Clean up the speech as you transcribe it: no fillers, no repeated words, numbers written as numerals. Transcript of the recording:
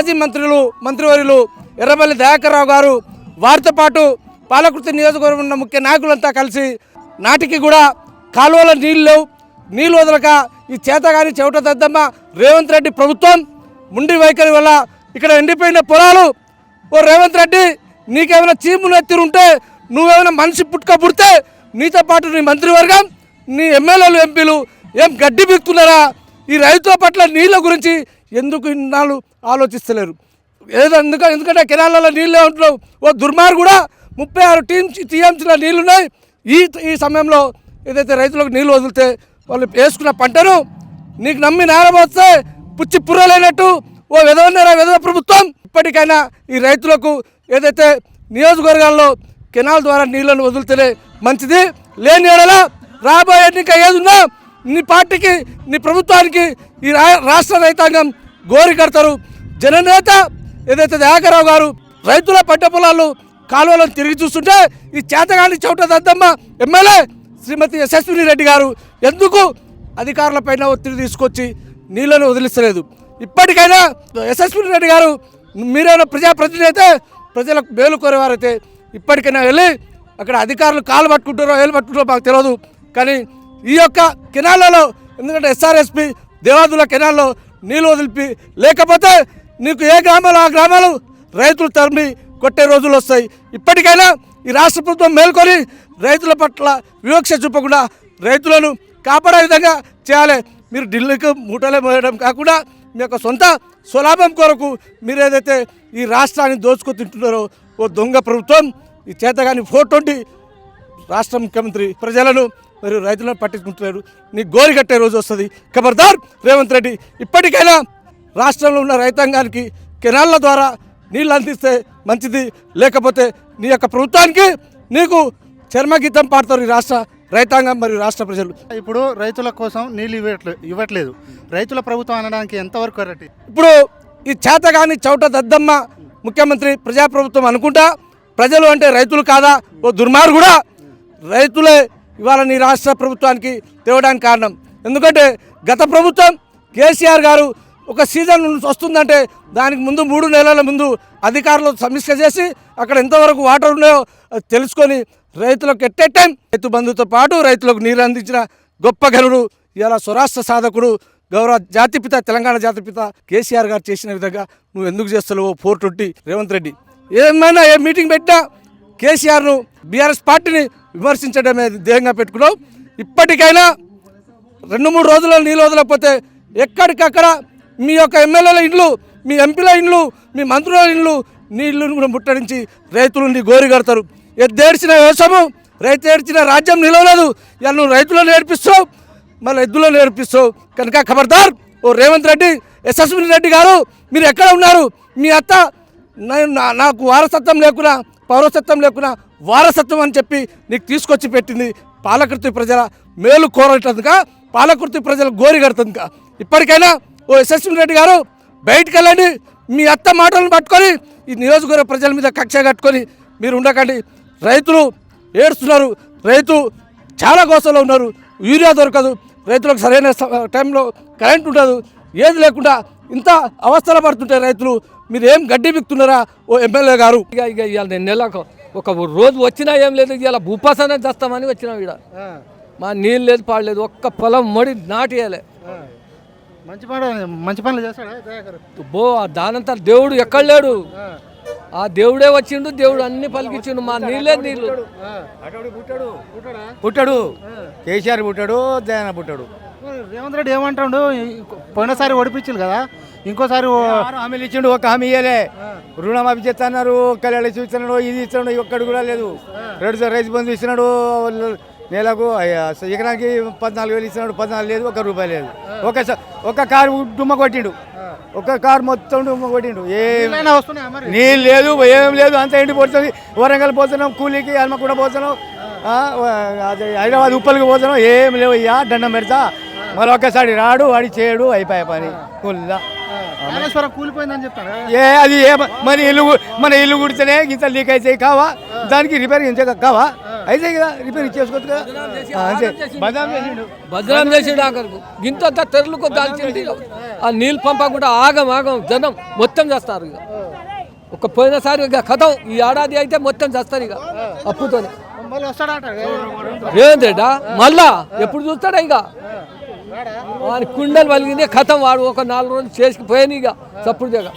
మాజీ మంత్రివర్యులు ఎర్రబెల్లి దయాకర్ రావు గారు వారితో పాటు పాలకుర్తి నియోజకవర్గం ఉన్న ముఖ్య నాయకులంతా కలిసి నాటికి కూడా కాలువల నీళ్ళు వదలక ఈ చేతగాని చెవిట దద్దమ్మ రేవంత్ రెడ్డి ప్రభుత్వం ముండి వైఖరి వల్ల ఇక్కడ ఎండిపోయిన పొలాలు ఓ రేవంత్ రెడ్డి నీకేమైనా చీములు ఎత్తిరుంటే నువ్వేమైనా మనిషి పుట్టుక నీతో పాటు నీ మంత్రివర్గం నీ ఎమ్మెల్యేలు ఎంపీలు ఏం గడ్డి బిక్కుతున్నారా? ఈ రైతుల పట్ల నీళ్ళ గురించి ఎందుకు ఇన్నాళ్ళు ఆలోచిస్తలేరు? ఎందుకంటే కెనాలలో నీళ్ళే ఉంటున్నావు. ఓ దుర్మార్గుడా 36 టీఎంసీల నీళ్ళున్నాయి. ఈ సమయంలో ఏదైతే రైతులకు నీళ్ళు వదిలితే వాళ్ళు వేసుకున్న పంటను నీకు నమ్మి నారబోస్తే పుచ్చి పుర్రలేనట్టు ఓ విధవ ప్రభుత్వం. ఇప్పటికైనా ఈ రైతులకు ఏదైతే నియోజకవర్గాల్లో కెనాల్ ద్వారా నీళ్లను వదిలితేనే మంచిది. లేని ఎడల రాబోయే ఎన్నిక ఏదున్నా నీ పార్టీకి నీ ప్రభుత్వానికి ఈ రాష్ట్ర రైతాంగం గోరి కడతారు. జననేత ఏదైతే దయాకర్ రావు గారు రైతుల పంట పొలాలు కాలువలను తిరిగి చూస్తుంటే ఈ చేతగాని చౌట దద్దమ్మ ఎమ్మెల్యే శ్రీమతి యశస్విని రెడ్డి గారు ఎందుకు అధికారులపైన ఒత్తిడి తీసుకొచ్చి నీళ్లను వదిలిస్తలేదు? ఇప్పటికైనా యశస్విని రెడ్డి గారు మీరైనా ప్రజాప్రతినిధి అయితే ప్రజలకు మేలు కోరేవారైతే ఇప్పటికైనా వెళ్ళి అక్కడ అధికారులు కాలు పట్టుకుంటారో ఏళ్ళు పట్టుకుంటారో మాకు తెలియదు. కానీ ఈ యొక్క కెనాలలో ఎందుకంటే ఎస్ఆర్ఎస్పి దేవాదుల కెనాల్లో నీళ్ళు వదిలిపి లేకపోతే నీకు ఏ గ్రామాలు ఆ గ్రామాలు రైతులు తరిమి కొట్టే రోజులు వస్తాయి. ఇప్పటికైనా ఈ రాష్ట్ర ప్రభుత్వం మేల్కొని రైతుల పట్ల వివక్ష చూపకుండా రైతులను కాపాడే విధంగా చేయాలి. మీరు ఢిల్లీకి మూటలే మోయడం కాకుండా మీ యొక్క సొంత స్వలాభం కొరకు మీరు ఏదైతే ఈ రాష్ట్రాన్ని దోచుకు తింటున్నారో ఓ దొంగ ప్రభుత్వం ఈ చేతగాని 420 రాష్ట్ర ముఖ్యమంత్రి ప్రజలను మరియు రైతులను పట్టించుకుంటున్నారు. నీ గోరి కట్టే రోజు వస్తుంది. ఖబర్దార్ రేవంత్ రెడ్డి, ఇప్పటికైనా రాష్ట్రంలో ఉన్న రైతాంగానికి కెనాళ్ళ ద్వారా నీళ్ళు అందిస్తే మంచిది. లేకపోతే నీ యొక్క ప్రభుత్వానికి నీకు చర్మగీతం పాడతారు ఈ రాష్ట్ర రైతాంగం మరియు రాష్ట్ర ప్రజలు. ఇప్పుడు రైతుల కోసం నీళ్ళు ఇవ్వట్లేదు. రైతుల ప్రభుత్వం అనడానికి ఎంతవరకు కరెక్ట్? ఇప్పుడు ఈ చేతగాని చౌట దద్దమ్మ ముఖ్యమంత్రి ప్రజాప్రభుత్వం అనుకుంటా ప్రజలు అంటే రైతులు కాదా? ఓ దుర్మార్గుడా, రైతులే ఇవాళ నీ రాష్ట్ర ప్రభుత్వానికి తేవడానికి కారణం. ఎందుకంటే గత ప్రభుత్వం కేసీఆర్ గారు ఒక సీజన్ వస్తుందంటే దానికి ముందు 3 నెలల ముందు అధికారులు సమీక్ష చేసి అక్కడ ఎంతవరకు వాటర్ ఉన్నాయో తెలుసుకొని రైతులకు ఎట్ ఏ టైం రైతు బంధుతో పాటు రైతులకు నీరు అందించిన గొప్ప ఘనుడు ఇలా స్వరాష్ట్ర సాధకుడు గౌరవ జాతిపిత తెలంగాణ జాతిపిత కేసీఆర్ గారు చేసిన విధంగా నువ్వు ఎందుకు చేస్తున్నావు 420 రేవంత్ రెడ్డి? ఏమైనా ఏ మీటింగ్ పెట్టినా కేసీఆర్ను బీఆర్ఎస్ పార్టీని విమర్శించడమే ధ్యేయంగా పెట్టుకున్నావు. ఇప్పటికైనా 2-3 రోజుల్లో నీళ్ళు వదలకపోతే ఎక్కడికక్కడ మీ యొక్క ఎమ్మెల్యేల ఇండ్లు, మీ ఎంపీల ఇండ్లు, మీ మంత్రుల ఇండ్లు నీళ్లను కూడా ముట్టడించి రైతులు నీ గోరి కడతారు. ఎద్దేడ్చిన వ్యవసాయం రైతు ఏడ్చిన రాజ్యం నిలవలేదు. ఇలా నువ్వు రైతులను నేర్పిస్తావు, మళ్ళీ ఎద్దులను నేర్పిస్తావు. కనుక ఖబర్దార్ ఓ రేవంత్ రెడ్డి, యశస్విని రెడ్డి గారు, మీరు ఎక్కడ ఉన్నారు? మీ అత్త నాకు వారసత్వం లేకున్నా పౌరసత్వం లేకున్నా వారసత్వం అని చెప్పి నీకు తీసుకొచ్చి పెట్టింది పాలకుర్తి ప్రజల మేలు కోరటందుక, పాలకుర్తి ప్రజల గోరి కడుతుందిక. ఇప్పటికైనా ఓ యశస్విని రెడ్డి గారు బయటికి వెళ్ళండి. మీ అత్త మాటలను పట్టుకొని ఈ నియోజకవర్గ ప్రజల మీద కక్ష కట్టుకొని మీరు ఉండకండి. రైతులు ఏడుస్తున్నారు, రైతు చాలా గోసలో ఉన్నారు. యూరియా దొరకదు, రైతులకు సరైన టైంలో కరెంట్ ఉండదు, ఏది లేకుండా ఇంత అవస్థలు పడుతుంటే రైతులు మీరు ఏం గడ్డి బిక్తున్నారా ఓ ఎమ్మెల్యే గారు? ఇక ఇవాళ నేను నెలకు ఒక రోజు వచ్చినా ఏం లేదు, ఇలా భూపాసనే చేస్తామని వచ్చినాం. ఇక్కడ మా నీళ్ళు లేదు, పాడలేదు, ఒక్క పొలం మడి నాటియాలి. మంచి పనులు చేస్తాడు బో. దానంతా దేవుడు ఎక్కడ లేడు, ఆ దేవుడే వచ్చిండు, దేవుడు అన్ని పలికించిండు. మా నీళ్ళే నీళ్ళు. పుట్టాడు కేసీఆర్, పుట్టాడు దయాన, పుట్టాడు రేవంత్ రెడ్డి. ఏమంటాడు? పోయినసారి ఓడిపించిండు కదా, ఇంకోసారి హామీలు ఇచ్చిండు, ఒక హామీ ఇవ్వలే. రుణమాఫీ చేస్తున్నారు, కళ్యాణ ఇస్తున్నాడు, ఇది ఇస్తున్నాడు, ఒక్కడు కూడా లేదు. రైతు బంధు ఇస్తున్నాడు, నెలకు ఎకరానికి 14,000 ఇస్తున్నాడు, 14 లేదు, ₹1 లేదు. ఒక కారు డుమ్మ కొట్టిండు, ఒక కారు మొత్తం డుమ్మ కొట్టిండు. నీళ్ళు లేదు, ఏం లేదు, అంతా ఎండిపోతుంది. వరంగల్ పోతున్నాం కూలీకి, హన్మకొండ పోతున్నాం, అదే హైదరాబాద్ ఉప్పలకి పోతున్నాం, ఏం లేవు. దండం పెడతా మళ్ళీ ఒక్కసారి రాడు, వాడి చేయడు, అయిపోయా పని కుల్లా. కూలిపోయిందని చెప్తాను. అది మన ఇల్లు కుడితేనే ఇంత లీక్ అయితే కావా, దానికి రిపేర్ ఇంత కావా? అయితే కదా రిపేర్ చేసుకోవచ్చు కదా అంతే బదనాం చేసిండు భద్రం చేసిండు ఆఖరికి ఇంత తెరలకు దాల్చింది ఆ నీళ్ళు పంపకుండా ఆగం జనం మొత్తం చేస్తారు ఇక ఒక పోయినసారి ఇక కథం ఈ ఏడాది అయితే మొత్తం చేస్తారు ఇక అప్పుతోనే మళ్ళీ వస్తాడట ఏందేటా మళ్ళా ఎప్పుడు చూస్తాడా ఇక వాని కుండలు వలిగిందే కథం వాడు ఒక 4 రోజులు చేసుకుపోయాను ఇక చప్పుడు దిగ